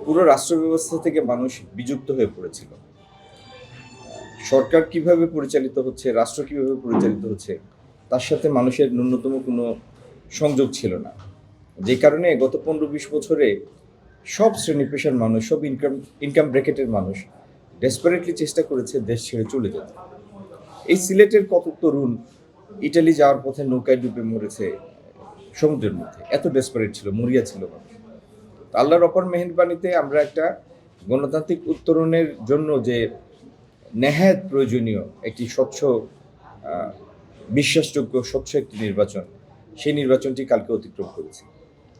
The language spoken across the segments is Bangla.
পুরো রাষ্ট্র ব্যবস্থা থেকে মানুষ বিযুক্ত হয়ে পড়েছিল। সরকার কিভাবে পরিচালিত হচ্ছে, রাষ্ট্র কিভাবে পরিচালিত হচ্ছে, তার সাথে মানুষের ন্যূনতম কোনো সংযোগ ছিল না। যে কারণে গত 15-20 বছরে সব শ্রেণী পেশার মানুষ, সব ইনকাম ব্র্যাকেটের মানুষ ডেসপারেটলি চেষ্টা করেছে দেশ ছেড়ে চলে যেতে। এই সিলেটের কত তরুণ ইটালি যাওয়ার পথে নৌকায় ডুবে মরেছে সমুদ্রের মধ্যে, এত ডেসপারেট ছিল, মরিয়া ছিল মানুষ। আল্লাহর অপার মেহেরবানিতে আমরা একটা গণতান্ত্রিক উত্তরণের জন্য যে নেহায়েত প্রয়োজনীয় একটি স্বচ্ছ, বিশ্বাসযোগ্য, স্বচ্ছ একটি নির্বাচন, সেই নির্বাচনটি কালকে অতিক্রম করেছে,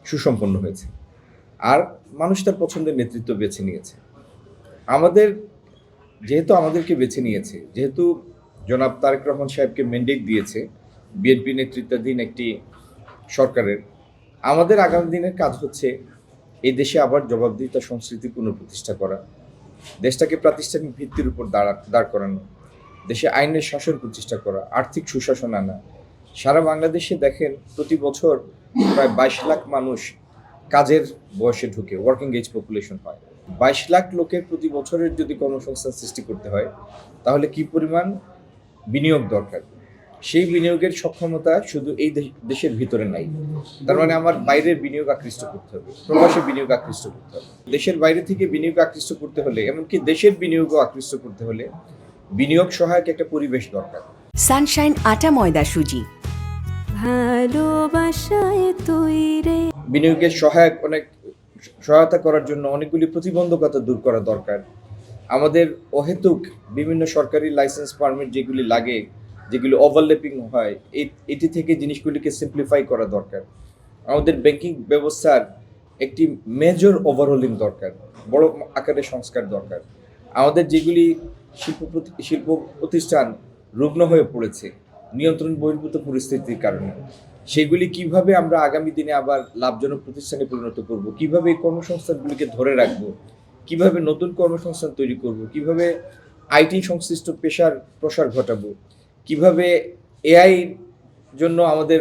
সুসম্পন্ন হয়েছে। আর মানুষ তার পছন্দের নেতৃত্ব বেছে নিয়েছে। আমাদেরকে বেছে নিয়েছে, যেহেতু জনাব তারেক রহমান সাহেবকে ম্যান্ডেট দিয়েছে বিএনপি নেতৃত্বাধীন একটি সরকারের, আমাদের আগামী দিনের কাজ হচ্ছে এই দেশে আবার জবাবদিহিতা সংস্কৃতি পুনঃপ্রতিষ্ঠা করা, দেশটাকে প্রাতিষ্ঠানিক ভিত্তির উপর দাঁড় করানো, দেশে আইনের শাসন প্রতিষ্ঠা করা, আর্থিক সুশাসন আনা। সারা বাংলাদেশে দেখেন প্রতি বছর প্রায় 22 লাখ মানুষ কাজের বয়সে ঢুকে, ওয়ার্কিং এজ পপুলেশন হয়। 22 লাখ লোকের প্রতি বছরের যদি কর্মসংস্থান সৃষ্টি করতে হয়, তাহলে কি পরিমাণ বিনিয়োগ দরকার। সেই বিনিয়োগের সক্ষমতা শুধু এই দেশের ভিতরে নাই। তার মানে আমার বাইরের বিনিয়োগ আকৃষ্ট করতে হবে, প্রবাসী বিনিয়োগ আকৃষ্ট করতে হবে। দেশের বাইরে থেকে বিনিয়োগ আকৃষ্ট করতে হলে, এমনকি দেশের বিনিয়োগও আকৃষ্ট করতে হলে বিনিয়োগ সহায়ক একটা পরিবেশ দরকার। সানশাইন আটা ময়দা সুজি, ভালোবাসায় তৈরি। বিনিয়োগের সহায়তা করার জন্য অনেকগুলি প্রতিবন্ধকতা দূর করা দরকার। আমাদের অহেতুক বিভিন্ন সরকারি লাইসেন্স পারমিট যেগুলি লাগে, যেগুলি ওভারল্যাপিং হয়, এটি থেকে জিনিসগুলিকে সিম্পলিফাই করা দরকার। আমাদের ব্যাংকিং ব্যবস্থার একটি মেজর ওভারহোলিং দরকার, বড় আকারে সংস্কার দরকার। আমাদের যেগুলি শিল্প প্রতিষ্ঠান রুগ্ন হয়ে পড়েছে নিয়ন্ত্রণ বহির্ভূত পরিস্থিতির কারণে, সেগুলি কিভাবে আমরা আগামী দিনে আবার লাভজনক প্রতিষ্ঠানে পরিণত করব, কিভাবে এই কর্মসংস্থানগুলিকে ধরে রাখবো, কিভাবে নতুন কর্মসংস্থান তৈরি করব, কিভাবে আইটি সংশ্লিষ্ট পেশার প্রসার ঘটাবো, কিভাবে এআই জন্য আমাদের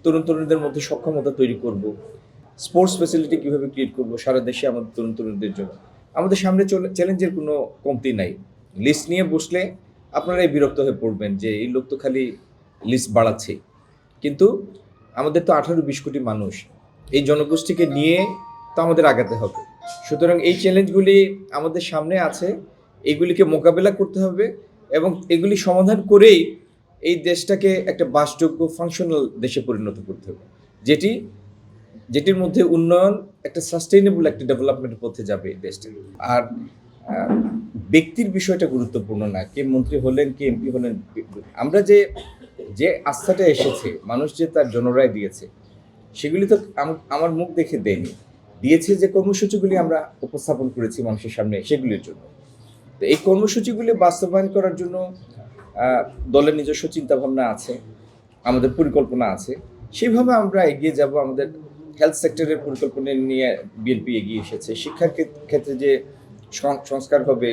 তরুণদের মধ্যে সক্ষমতা তৈরি করব, স্পোর্টস ফ্যাসিলিটি কিভাবে ক্রিয়েট করব সারা দেশে আমাদের তরুণদের জন্য। আমাদের সামনে চ্যালেঞ্জের কোনো কমতি নাই। লিস্ট নিয়ে বসলে আপনারাই বিরক্ত হয়ে পড়বেন যে এই লোক তো খালি লিস্ট বাড়াচ্ছে। কিন্তু আমাদের তো 18-20 কোটি মানুষ, এই জনগোষ্ঠীকে নিয়ে তো আমাদের আগাতে হবে। সুতরাং এই চ্যালেঞ্জগুলি আমাদের সামনে আছে, এগুলিকে মোকাবেলা করতে হবে এবং এগুলি সমাধান করেই এই দেশটাকে একটা বাসযোগ্য ফাংশনাল দেশে পরিণত করতে হবে, যেটির মধ্যে উন্নয়ন একটা সাস্টেইনেবল একটা ডেভেলপমেন্টের পথে যাবে এই দেশটা। আর ব্যক্তির বিষয়টা গুরুত্বপূর্ণ না, কে মন্ত্রী হলেন, কে এমপি হলেন। আমরা যে আস্থাটা এসেছে, মানুষ যে তার জনরায় দিয়েছে, সেগুলি তো আমার মুখ দেখে দিয়েছে যে কর্মসূচিগুলি আমরা উপস্থাপন করেছি মানুষের সামনে, সেগুলির জন্য। তো এই কর্মসূচিগুলি বাস্তবায়ন করার জন্য দলের নিজস্ব চিন্তাভাবনা আছে, আমাদের পরিকল্পনা আছে, সেইভাবে আমরা এগিয়ে যাব। আমাদের হেলথ সেক্টরের পরিকল্পনা নিয়ে বিএনপি এগিয়ে এসেছে। শিক্ষার ক্ষেত্রে যে সংস্কার হবে,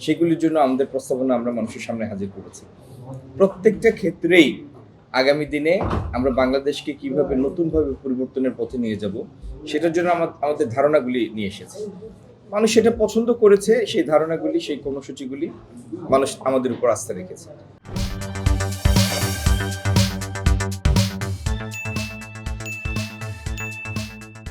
সেগুলির জন্য আমাদের প্রস্তাবনা আমরা মানুষের সামনে হাজির করেছি। প্রত্যেকটা ক্ষেত্রেই আগামী দিনে আমরা বাংলাদেশকে কিভাবে নতুনভাবে পরিবর্তনের পথে নিয়ে যাব, সেটার জন্য আমাদের ধারণাগুলি নিয়ে এসেছে। মানুষ সেটা পছন্দ করেছে, সেই ধারণাগুলি, সেই কর্মসূচিগুলি মানুষ আমাদের উপর আস্থা রেখেছে।